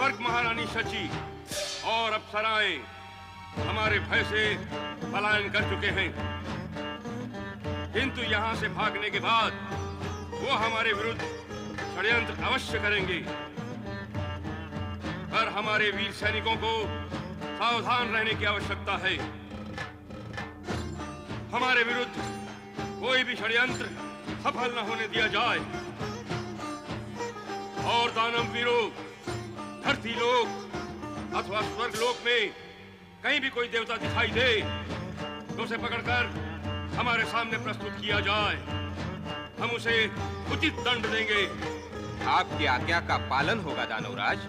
स्वर्ग महारानी शची और अप्सराएं हमारे भय से पलायन कर चुके हैं, किंतु यहाँ से भागने के बाद वो हमारे विरुद्ध षड्यंत्र अवश्य करेंगे। पर हमारे वीर सैनिकों को सावधान रहने की आवश्यकता है। हमारे विरुद्ध कोई भी षड्यंत्र सफल न होने दिया जाए और दानव वीरों, धरती लोक अथवा स्वर्ग लोक में कहीं भी कोई देवता दिखाई दे तो उसे पकड़कर हमारे सामने प्रस्तुत किया जाए। हम उसे उचित दंड देंगे। आपकी आज्ञा का पालन होगा दानवराज।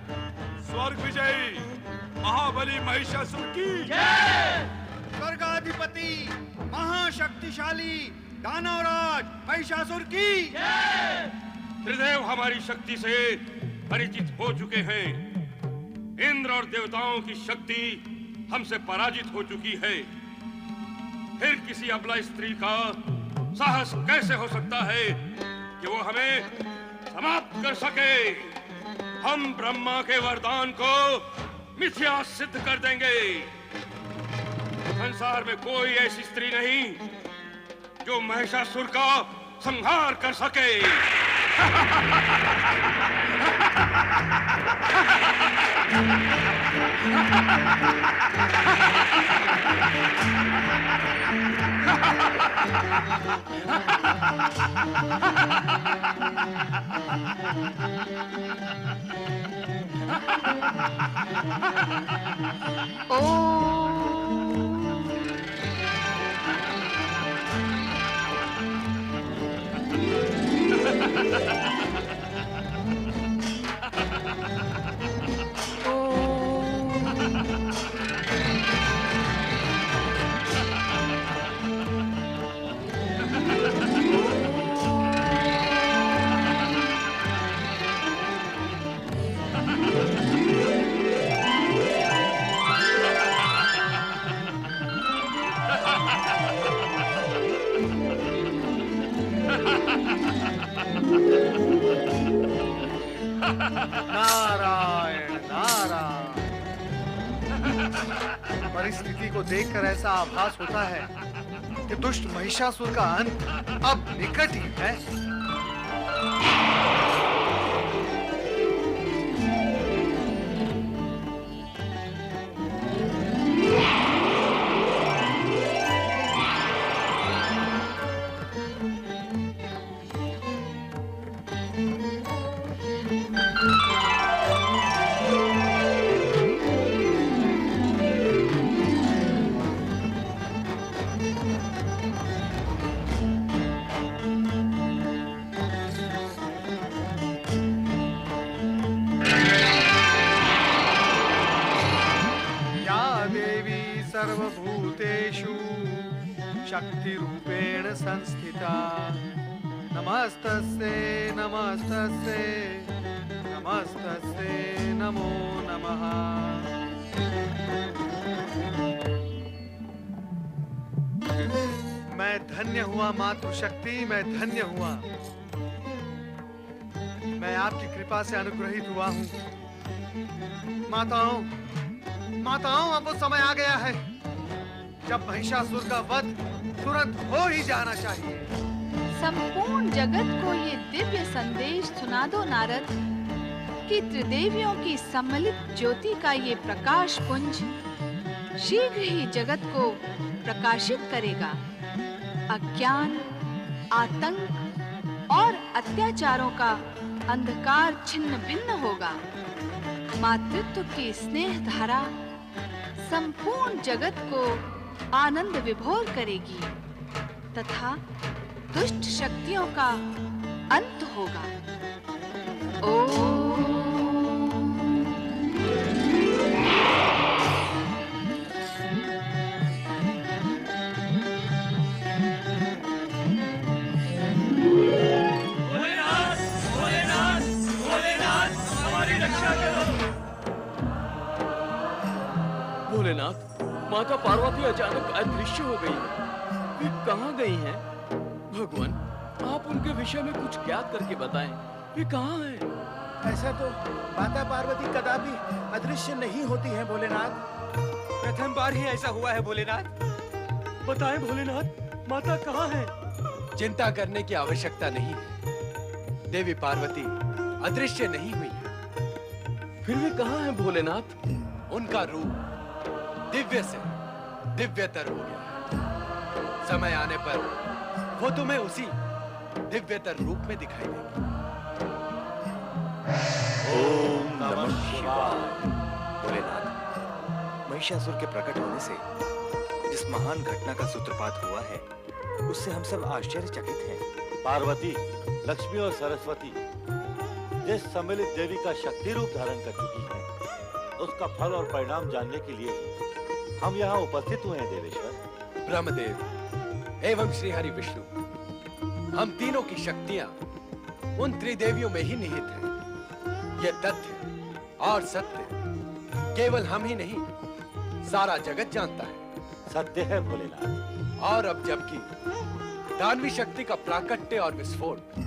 स्वर्ग विजयी महाबली महिषासुर की जय। स्वर्गाधिपति महाशक्तिशाली दानवराज महिषासुर की जय। त्रिदेव हमारी शक्ति से परिचित हो चुके हैं। इंद्र और देवताओं की शक्ति हमसे पराजित हो चुकी है। फिर किसी अबला स्त्री का साहस कैसे हो सकता है कि वो हमें समाप्त कर सके। हम ब्रह्मा के वरदान को मिथ्या सिद्ध कर देंगे। संसार में कोई ऐसी स्त्री नहीं जो महिषासुर का संहार कर सके। नारायण नारायण। परिस्थिति को देखकर ऐसा आभास होता है कि दुष्ट महिषासुर का अंत अब निकट ही है। सर्वभूतेषु शक्ति रूपेण संस्थिता नमस्तस्यै नमस्तस्यै नमस्तस्यै नमो नमः। मैं धन्य हुआ मातृशक्ति, मैं धन्य हुआ। मैं आपकी कृपा से अनुग्रहित हुआ हूँ। माताओं अब वो समय आ गया है जब महिषासुर का वध तुरंत हो ही जाना चाहिए। संपूर्ण जगत को ये दिव्य संदेश सुना दो नारद कि त्रिदेवियों की सम्मिलित ज्योति का ये प्रकाश पुंज शीघ्र ही जगत को प्रकाशित करेगा। अज्ञान, आतंक और अत्याचारों का अंधकार छिन्न भिन्न होगा। मातृत्व की स्नेह धारा संपूर्ण जगत को आनंद विभोर करेगी तथा दुष्ट शक्तियों का अंत होगा। भोलेनाथ, माता पार्वती अचानक अदृश्य हो गई। वे कहाँ गई हैं? भगवान, आप उनके विषय में कुछ ज्ञात करके बताएं। वे कहाँ हैं? ऐसा तो माता पार्वती कदापि अदृश्य नहीं होती हैं भोलेनाथ। प्रथम बार ही ऐसा हुआ है भोलेनाथ। बताएं भोलेनाथ, माता कहाँ है? चिंता करने की आवश्यकता नहीं है। देवी पार्वती अदृश्य नहीं हुई है। फिर वे कहाँ हैं भोलेनाथ? उनका रूप दिव्य से दिव्यतर हो गया है। समय आने पर वो तुम्हें उसी दिव्यतर रूप में दिखाई देगी। ओम नमः शिवाय। भोलेनाथ, महिषासुर के प्रकट होने से जिस महान घटना का सूत्रपात हुआ है, उससे हम सब आश्चर्यचकित हैं। पार्वती, लक्ष्मी और सरस्वती जिस सम्मिलित देवी का शक्ति रूप धारण कर चुकी है, उसका फल और परिणाम जानने के लिए हम यहाँ उपस्थित हुए हैं देवेश्वर। ब्रह्मदेव एवं श्री हरि विष्णु, हम तीनों की शक्तियां उन त्रिदेवियों में ही निहित हैं। ये तथ्य और सत्य केवल हम ही नहीं, सारा जगत जानता है। सत्य है भोलेनाथ। और अब जबकि दानवी शक्ति का प्राकट्य और विस्फोट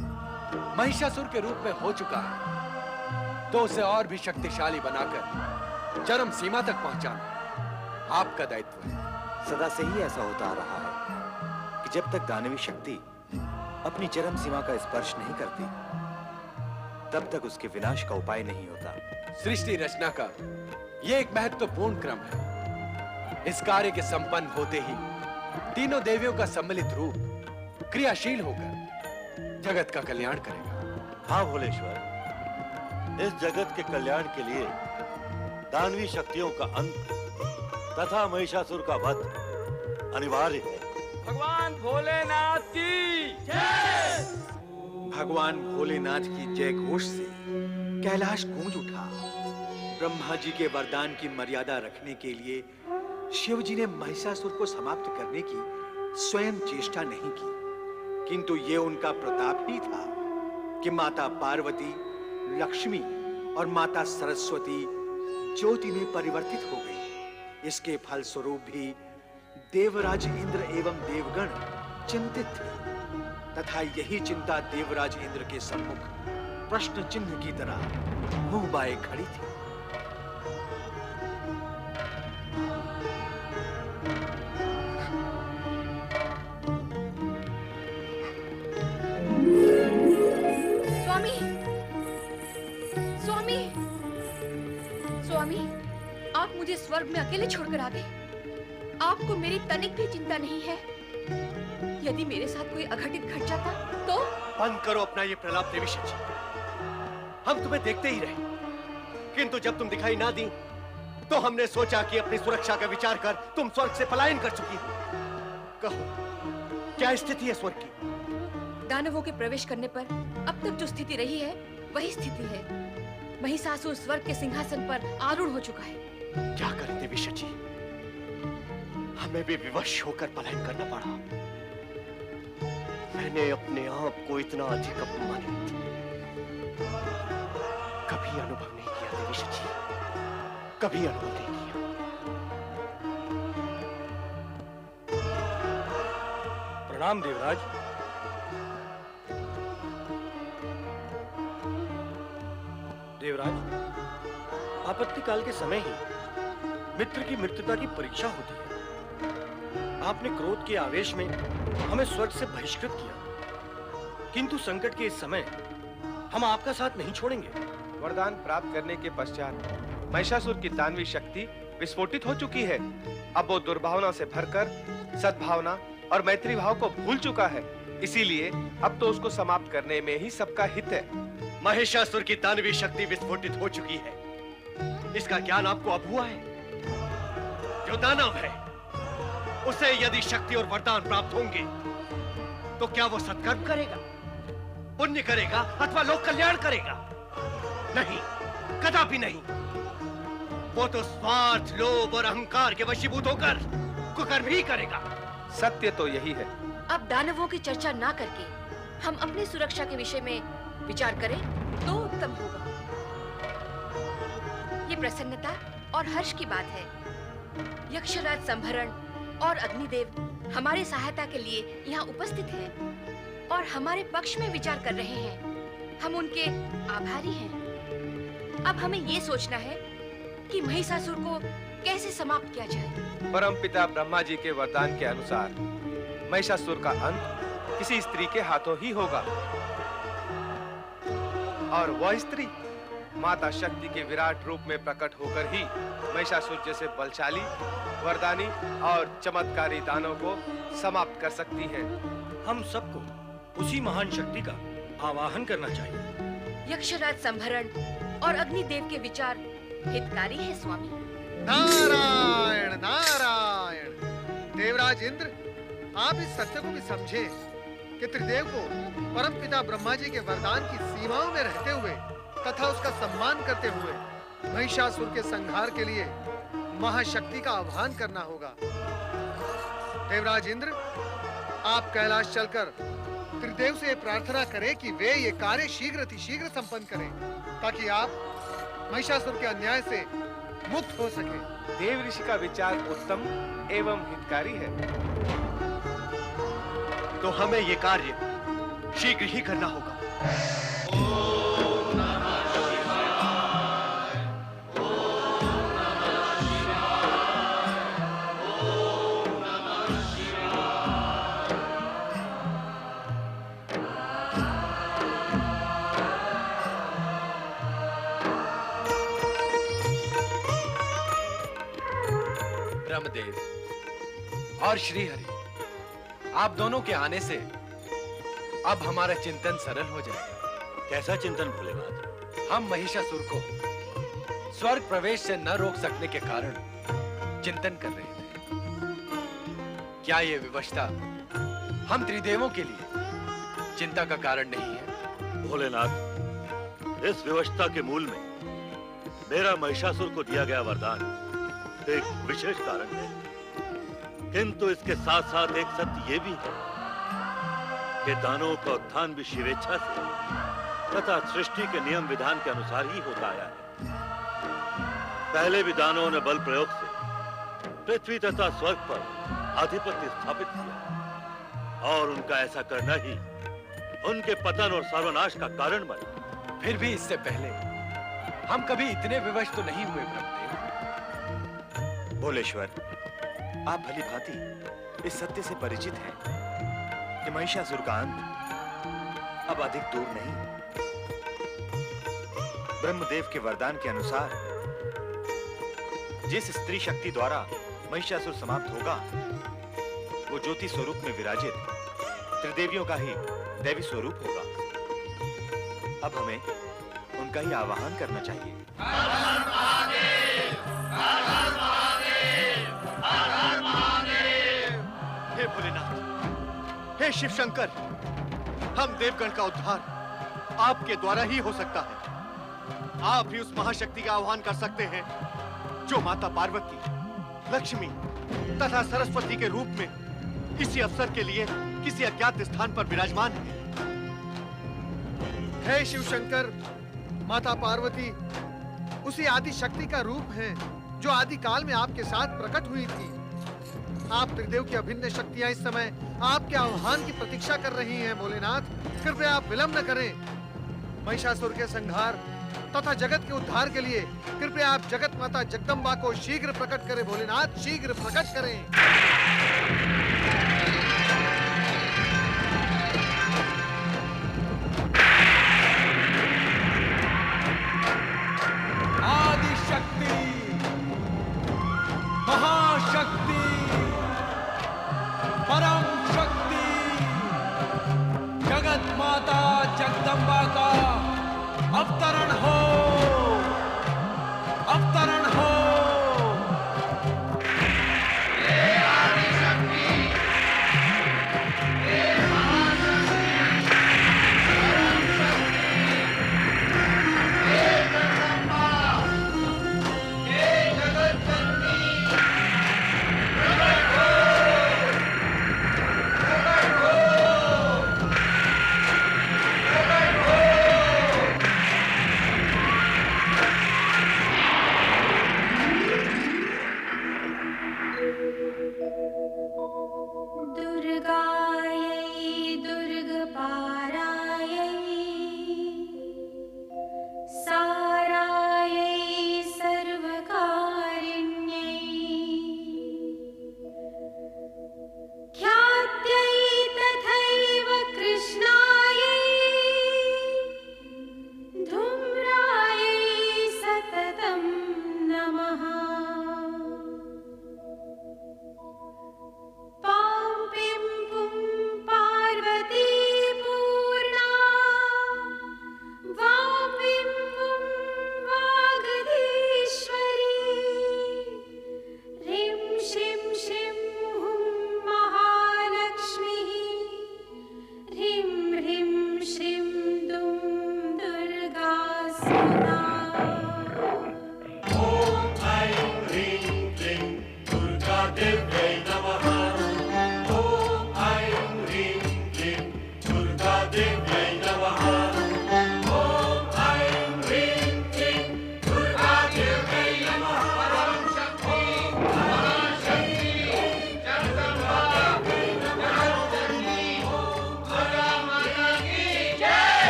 महिषासुर के रूप में हो चुका है, तो उसे और भी शक्तिशाली बनाकर चरम सीमा तक पहुंचाना आपका दायित्व है। सदा से ही ऐसा होता आ रहा है कि जब तक दानवी शक्ति अपनी चरम सीमा का स्पर्श नहीं करती, तब तक उसके विनाश का उपाय नहीं होता। सृष्टि रचना का यह एक महत्वपूर्ण क्रम है। इस कार्य के संपन्न होते ही तीनों देवियों का सम्मिलित रूप क्रियाशील होकर जगत का कल्याण करेगा। हाँ भोलेश्वर, इस जगत के कल्याण के लिए दानवी शक्तियों का अंत तथा महिषासुर का वध अनिवार्य है। भगवान भोलेनाथ की जय। भगवान भोलेनाथ की जय घोष से कैलाश गूंज उठा। ब्रह्मा जी के वरदान की मर्यादा रखने के लिए शिव जी ने महिषासुर को समाप्त करने की स्वयं चेष्टा नहीं की, किंतु ये उनका प्रताप ही था कि माता पार्वती, लक्ष्मी और माता सरस्वती ज्योति में परिवर्तित हो गई। इसके फलस्वरूप भी देवराज इंद्र एवं देवगण चिंतित थे तथा यही चिंता देवराज इंद्र के सम्मुख प्रश्न चिन्ह की तरह मुंह बाए खड़ी थी। स्वामी, स्वामी, स्वामी, आप मुझे स्वर्ग में अकेले छोड़कर आ गए। आपको मेरी तनिक भी चिंता नहीं है? यदि मेरे साथ कोई अघटित घट जाता तो? बंद करो अपना ये प्रलाप देवी शची। हम तुम्हें देखते ही रहे, किंतु जब तुम दिखाई ना दी तो हमने सोचा कि अपनी सुरक्षा का विचार कर तुम स्वर्ग से पलायन कर चुकी हो। कहो, क्या स्थिति है स्वर्ग की? दानवों के प्रवेश करने पर अब तक जो स्थिति रही है वही स्थिति है। महिषासुर स्वर्ग के सिंहासन पर आरूढ़ हो चुका है। क्या करें देवी शची, हमें भी विवश होकर पलायन करना पड़ा। मैंने अपने आप को इतना अधिक अपमानित कभी अनुभव नहीं किया देवी शची, कभी अनुभव नहीं किया। प्रणाम देवराज। देवराज, आपत्ति काल के समय ही मित्र की मित्रता की परीक्षा होती है। आपने क्रोध के आवेश में हमें स्वर्ग से बहिष्कृत किया, किंतु संकट के इस समय हम आपका साथ नहीं छोड़ेंगे। वरदान प्राप्त करने के पश्चात महिषासुर की दानवी शक्ति विस्फोटित हो चुकी है। अब वो दुर्भावना से भरकर सद्भावना और मैत्री भाव को भूल चुका है। इसीलिए अब तो उसको समाप्त करने में ही सबका हित है। महिषासुर की दानवी शक्ति विस्फोटित हो चुकी है, इसका ज्ञान आपको अब हुआ है। जो दानव है उसे यदि शक्ति और वरदान प्राप्त होंगे तो क्या वो सत्कर्म करेगा, पुण्य करेगा अथवा लोक कल्याण करेगा? नहीं, कदापि नहीं। वो तो स्वार्थ, लोभ और अहंकार के वशीभूत होकर कुकर्म ही करेगा। सत्य तो यही है। अब दानवों की चर्चा ना करके हम अपनी सुरक्षा के विषय में विचार करें तो उत्तम होगा। ये प्रसन्नता और हर्ष की बात है। यक्षराज संभरण और अग्निदेव हमारी सहायता के लिए यहाँ उपस्थित हैं और हमारे पक्ष में विचार कर रहे हैं। हम उनके आभारी हैं। अब हमें ये सोचना है कि महिषासुर को कैसे समाप्त किया जाए। परम पिता ब्रह्मा जी के वरदान के अनुसार महिषासुर का अंत किसी स्त्री के हाथों ही होगा, और वह स्त्री माता शक्ति के विराट रूप में प्रकट होकर ही महिषासुर जैसे बलशाली, वरदानी और चमत्कारी दानव को समाप्त कर सकती है। हम सबको उसी महान शक्ति का आवाहन करना चाहिए। यक्षराज संभरण और अग्निदेव के विचार हितकारी है स्वामी। नारायण नारायण। देवराज इंद्र, आप इस सत्य को भी समझे कि त्रिदेव को परम पिता ब्रह्मा जी के वरदान की सीमाओं में रहते हुए तथा उसका सम्मान करते हुए महिषासुर के संहार के लिए महाशक्ति का आह्वान करना होगा। देवराज इंद्र, आप कैलाश चलकर त्रिदेव से प्रार्थना करें कि वे ये कार्य शीघ्र संपन्न करें, ताकि आप महिषासुर के अन्याय से मुक्त हो सके। देव ऋषि का विचार उत्तम एवं हितकारी है। तो हमें ये कार्य शीघ्र ही करना होगा। ब्रह्मदेव और श्रीहरि, आप दोनों के आने से अब हमारा चिंतन सरल हो जाएगा। कैसा चिंतन भोलेनाथ? हम महिषासुर को स्वर्ग प्रवेश से न रोक सकने के कारण चिंतन कर रहे थे। क्या ये विवशता हम त्रिदेवों के लिए चिंता का कारण नहीं है? भोलेनाथ, इस विवशता के मूल में मेरा महिषासुर को दिया गया वरदान एक विशेष कारण है, किंतु इसके साथ साथ एक सत्य ये भी है कि दानवों का उत्थान भी शिवेच्छा से तथा सृष्टि के नियम विधान के अनुसार ही होता आया है। पहले भी दानवों ने बल प्रयोग से पृथ्वी तथा स्वर्ग पर आधिपत्य स्थापित किया, और उनका ऐसा करना ही उनके पतन और सर्वनाश का कारण बना। फिर भी इससे पहले हम कभी इतने विवश तो नहीं हुए ब्रह्मदेव। भोलेश्वर, आप भली भांति इस सत्य से परिचित हैं कि महिषासुर का अंत अब अधिक दूर नहीं। ब्रह्मदेव के वरदान के अनुसार जिस स्त्री शक्ति द्वारा महिषासुर समाप्त होगा, वो ज्योति स्वरूप में विराजित त्रिदेवियों का ही दैवी स्वरूप होगा। अब हमें उनका ही आवाहन करना चाहिए। हे भोलेनाथ, हे शिव शंकर, हम देवगण का उद्धार आपके द्वारा ही हो सकता है। आप ही उस महाशक्ति का आह्वान कर सकते हैं जो माता पार्वती, लक्ष्मी तथा सरस्वती के रूप में इसी अवसर के लिए किसी अज्ञात स्थान पर विराजमान है। हे शिव शंकर, माता पार्वती उसी आदि शक्ति का रूप है जो आदि काल में आपके साथ प्रकट हुई थी। आप त्रिदेव की अभिन्न शक्तियां इस समय आपके आह्वान की प्रतीक्षा कर रही हैं। भोलेनाथ, कृपया आप विलंब न करें। महिषासुर के संहार तथा जगत के उद्धार के लिए कृपया आप जगत माता जगदम्बा को शीघ्र प्रकट करें। भोलेनाथ, शीघ्र प्रकट करें। आदि शक्ति, महाशक्ति, परम शक्ति, जगत माता जगदम्बा का अवतरण हो, अवतरण हो।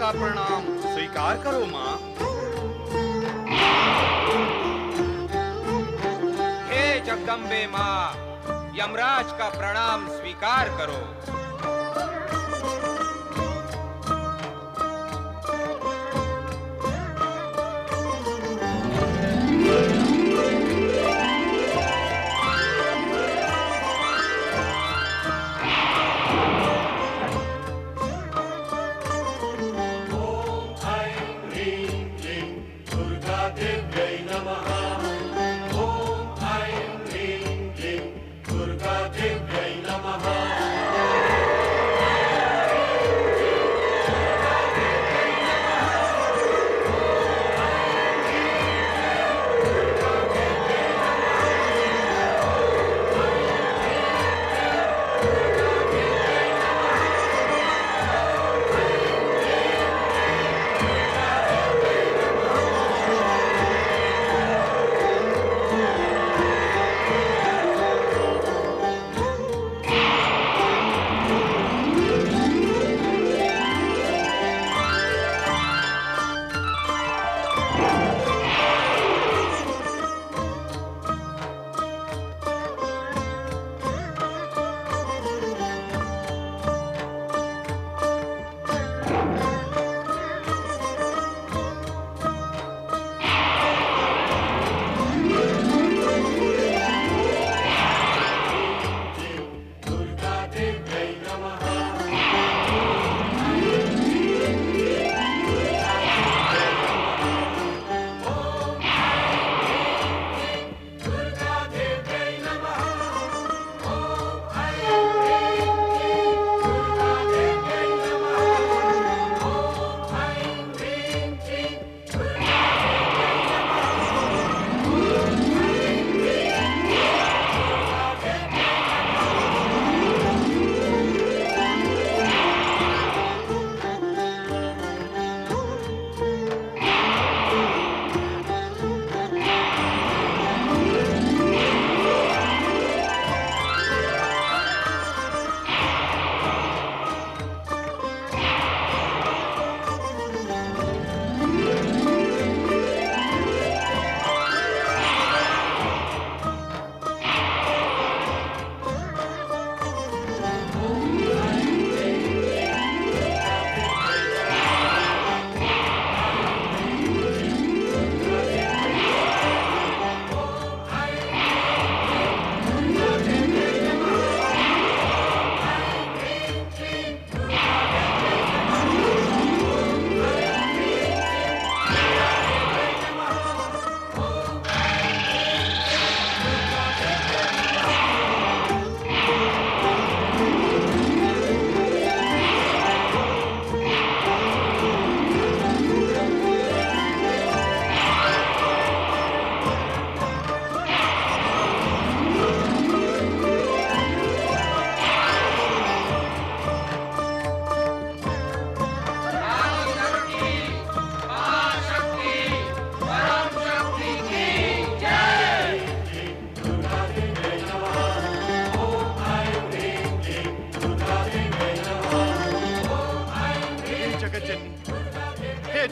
का प्रणाम स्वीकार करो माँ। हे जगदम्बे माँ, यमराज का प्रणाम स्वीकार करो।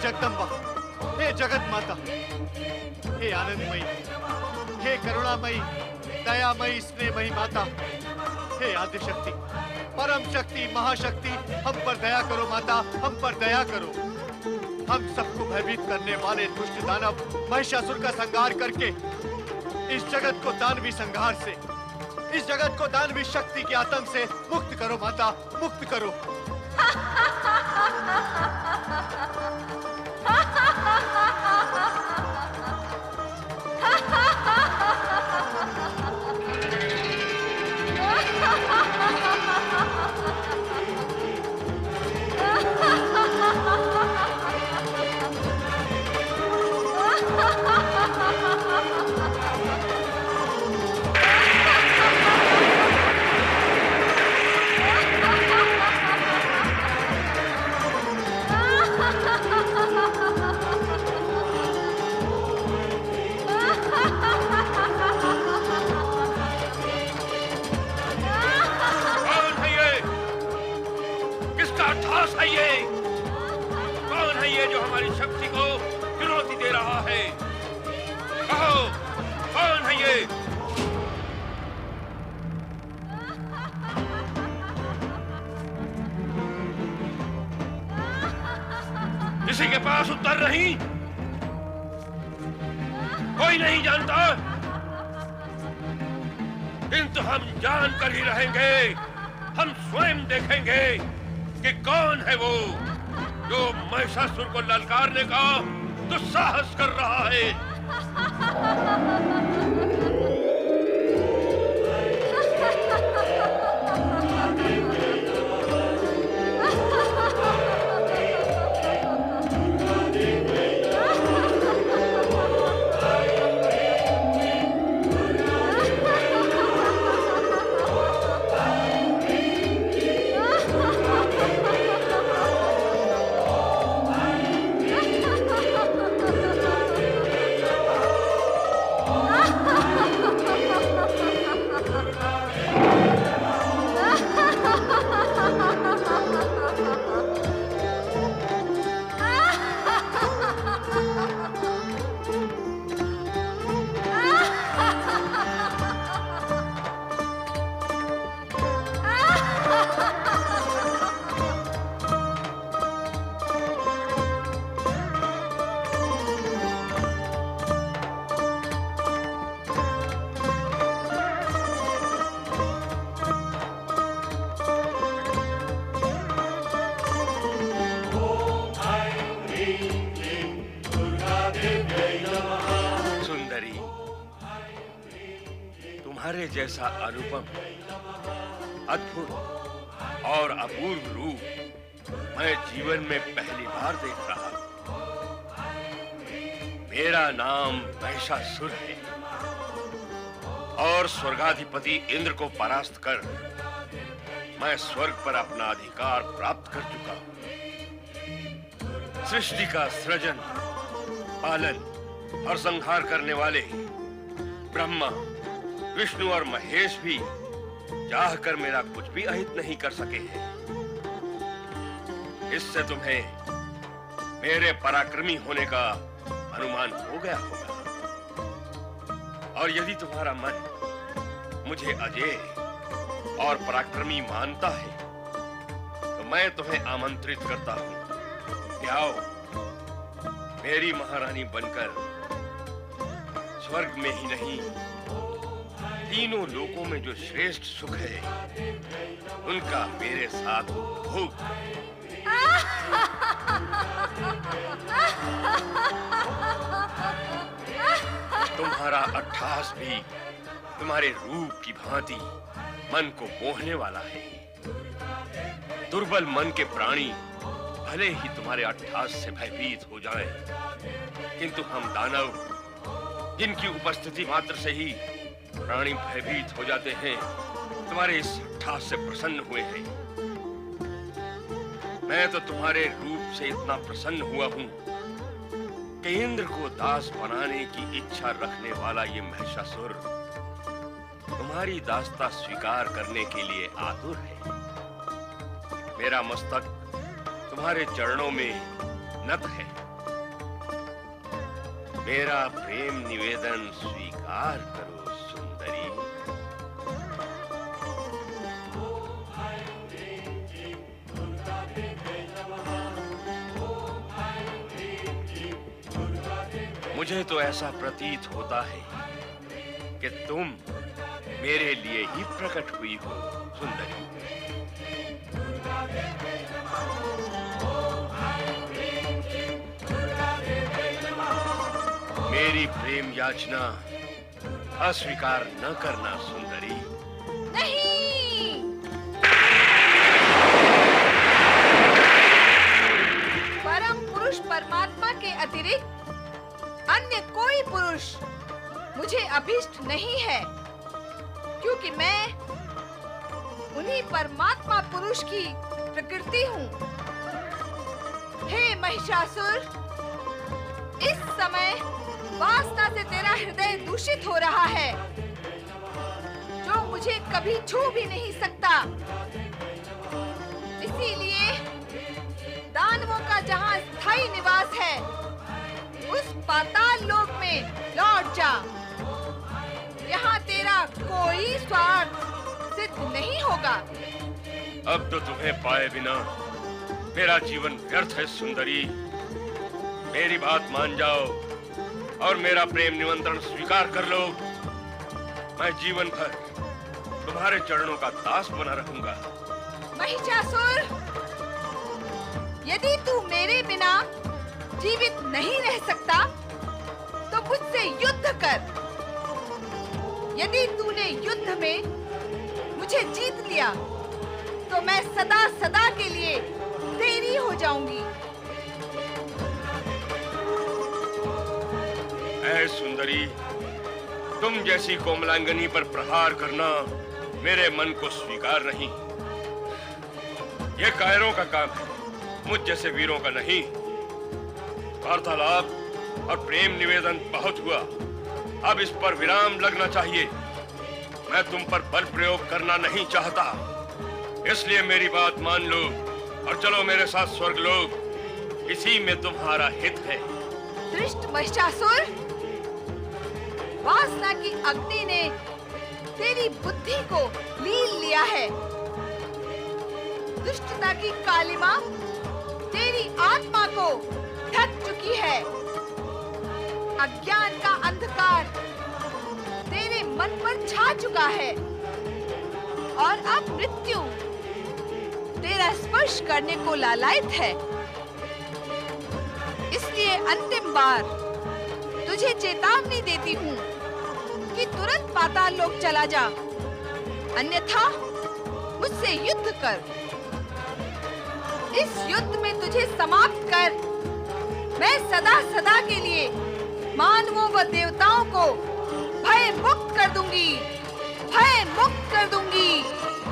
जगदम्बा, हे जगत माता, हे आनंदमयी, हे करुणामयी, दयामयी, स्नेहमयी माता, हे आदि शक्ति, परम शक्ति, महाशक्ति, हम पर दया करो माता, हम पर दया करो। हम सबको भयभीत करने वाले दुष्ट दानव महिषासुर का संहार करके इस जगत को दानवी संहार से, इस जगत को दानवी शक्ति के आतंक से मुक्त करो माता, मुक्त करो। हमारी शक्ति को चुनौती दे रहा है। कहो, कौन है ये? किसी के पास उत्तर नहीं? कोई नहीं जानता? किंतु हम जान कर ही रहेंगे। हम स्वयं देखेंगे कि कौन है वो जो महिषासुर को ललकारने का दुस्साहस कर रहा है। तुम्हारे जैसा अनुपम, अद्भुत और अपूर्व रूप मैं जीवन में पहली बार देख रहा हूं। मेरा नाम महिषासुर है और स्वर्गाधिपति इंद्र को परास्त कर मैं स्वर्ग पर अपना अधिकार प्राप्त कर चुका हूं। सृष्टि का सृजन, पालन और संहार करने वाले ब्रह्मा, विष्णु और महेश भी चाहकर मेरा कुछ भी अहित नहीं कर सके हैं। इससे तुम्हें मेरे पराक्रमी होने का अनुमान हो गया होगा। और यदि तुम्हारा मन मुझे अजेय और पराक्रमी मानता है तो मैं तुम्हें आमंत्रित करता हूं कि आओ मेरी महारानी बनकर स्वर्ग में ही नहीं, तीनों लोकों में जो श्रेष्ठ सुख है उनका मेरे साथ भोग। तुम्हारा अट्टहास भी तुम्हारे रूप की भांति मन को मोहने वाला है। दुर्बल मन के प्राणी भले ही तुम्हारे अट्टहास से भयभीत हो जाएं, किंतु हम दानव जिनकी उपस्थिति मात्र से ही प्राणी भयभीत हो जाते हैं, तुम्हारे इस अट्टहास से प्रसन्न हुए हैं। मैं तो तुम्हारे रूप से इतना प्रसन्न हुआ हूं कि इंद्र को दास बनाने की इच्छा रखने वाला ये महिषासुर तुम्हारी दासता स्वीकार करने के लिए आतुर है। मेरा मस्तक तुम्हारे चरणों में नत है। मेरा प्रेम निवेदन स्वीकार करो सुंदरी। मुझे तो ऐसा प्रतीत होता है कि तुम मेरे लिए ही प्रकट हुई हो सुंदरी। मेरी प्रेम याचना अस्वीकार न करना सुंदरी। नहीं। परम पुरुष परमात्मा के अतिरिक्त अन्य कोई पुरुष मुझे अभीष्ट नहीं है, क्योंकि मैं उन्हीं परमात्मा पुरुष की प्रकृति हूँ। हे महिषासुर, इस समय वासना से तेरा हृदय दूषित हो रहा है, जो मुझे कभी छू भी नहीं सकता। इसीलिए दानवों का जहाँ स्थायी निवास है। उस पाताल लोक में लौट जा। यहाँ तेरा कोई स्वार्थ सिद्ध नहीं होगा। अब तो तुम्हें पाए बिना मेरा जीवन व्यर्थ है सुंदरी। मेरी बात मान जाओ और मेरा प्रेम निमंत्रण स्वीकार कर लो। मैं जीवन भर तुम्हारे चरणों का दास बना रहूंगा। महिषासुर, यदि तू मेरे बिना जीवित नहीं रह सकता तो मुझसे युद्ध कर। यदि तूने युद्ध में मुझे जीत लिया तो मैं सदा सदा के लिए तेरी हो जाऊंगी। ऐ सुंदरी, तुम जैसी कोमलांगनी पर प्रहार करना मेरे मन को स्वीकार नहीं। ये कायरों का काम है, मुझ जैसे वीरों का नहीं। वार्तालाप और प्रेम निवेदन बहुत हुआ, अब इस पर विराम लगना चाहिए। मैं तुम पर बल प्रयोग करना नहीं चाहता, इसलिए मेरी बात मान लो और चलो मेरे साथ स्वर्गलोक। इसी में तुम्हारा हित है। दुष्ट महिषासुर, वासना की अग्नि ने तेरी बुद्धि को लील लिया है। दुष्टता की कालिमा तेरी आत्मा को ढक चुकी है। अज्ञान का अंधकार तेरे मन पर छा चुका है और अब मृत्यु तेरा स्पर्श करने को लालायित है। इसलिए अंतिम बार तुझे चेतावनी देती हूँ कि तुरंत पाताल लोक चला जा, अन्यथा मुझसे युद्ध कर। इस युद्ध में तुझे समाप्त कर मैं सदा सदा के लिए मानवों व देवताओं को भय मुक्त कर दूंगी, भय मुक्त कर दूंगी,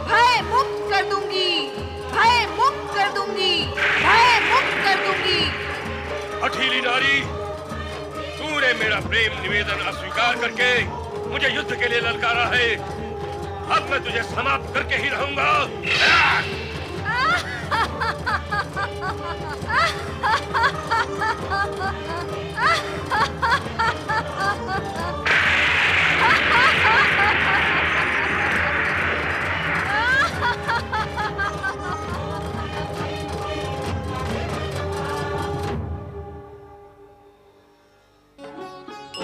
भय मुक्त कर दूंगी, भय मुक्त कर दूंगी, भय मुक्त कर दूंगी। हठीली नारी, तूने मेरा प्रेम निवेदन अस्वीकार करके मुझे युद्ध के लिए ललकारा है। अब मैं तुझे समाप्त करके ही रहूंगा।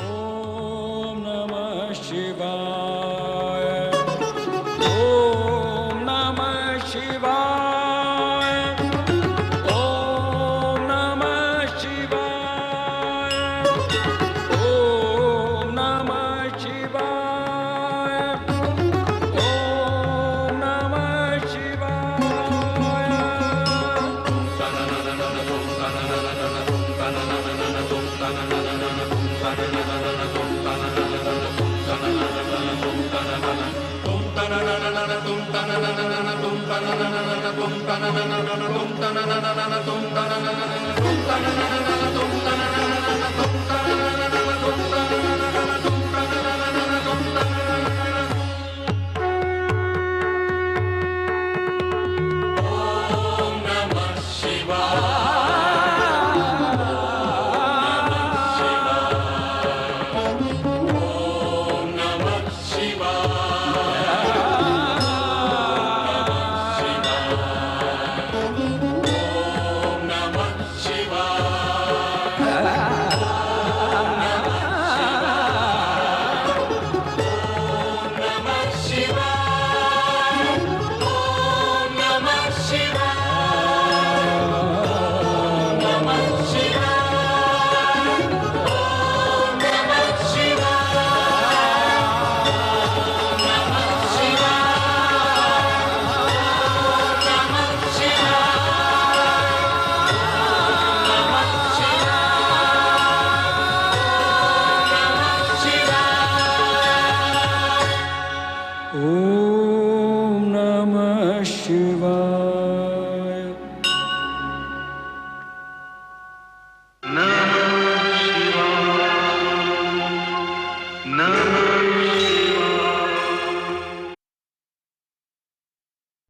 ओम नमः शिवाय। ओम नमः शिवाय। ओम नमः शिवाय। ओम नमः शिवाय। ओम नमः शिवाय।